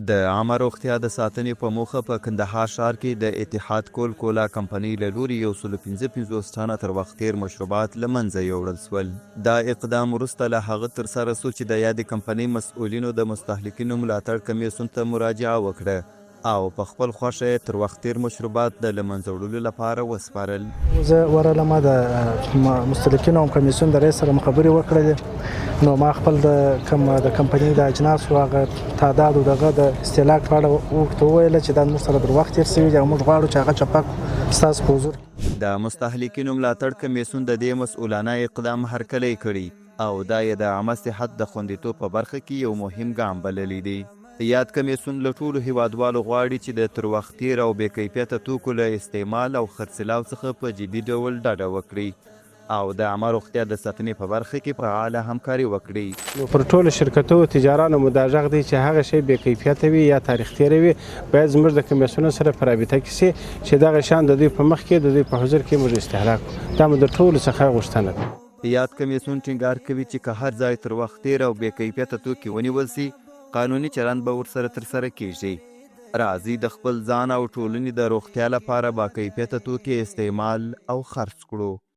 د عامه روغتیا د ساتنې په موخه په کندهار ښار کې د اتحاد کولا کمپنۍ له لوري 155 تنه تر وخت تیر مشروبات له منځه یوړل سول. دا اقدام وروسته له هغه ترسره سو چې د یادې کمپنۍ مسؤلینو د مستهلکینو ملاتړ کمیسیون ته مراجعه وکړه او په خپل خوښه تر وخت تیر مشروبات د له منځه وړلو لپاره وسپارل. زه ورغلم د مستهلکینو کمیسیون د رئیس سره خبرې وکړلې، نو ما خپل د کمپنۍ د اجناسو هغه تعداد او دغه د استهلاک په اړه ورته وویل چې دا موږ سره در وخت تیر شوي دي او موږ غواړو چې هغه چپک ستاسو په حضور. د مستهلکینو ملاتړ کمیسیون د دې مسؤلانه اقدام هرکلی کړي او دا یې د عامه صحت د خوندیتوب په برخه کې یو مهم ګام بللی دی. یاد کمیسیون له ټولو هیوادوالو غواړي چې د تر وخت تیر او بې کیفیته توکو له استعمال او خرڅلاو څخه په جدي ډول ډډه وکړي او د عامه روغتیا د ساتنې په برخه کې فعاله همکاري وکړي. نو پر ټولو شرکتونو تجارانو مو دا غږ دی چې هغه شی بې کیفیته وي یا تاریخ تیر وي، باید زموږ د کمیسیون سره په رابطه کې سي چې دغه شان د دوی په مخ کې د دوی په حضور کې موږ استهلاک کړو. دا مو د ټولو څخه غوښتنه ده. یاد کمیسیون ټینګار کوي چې که هر ځای تر وخت تیر او بې کیفیته توکي ونیول سي، قانوني چلند به ورسره ترسره کیږي. راځي د خپل ځان او ټولنې د روغتیا لپاره با کیفیته توکي استعمال او خرڅ کړو.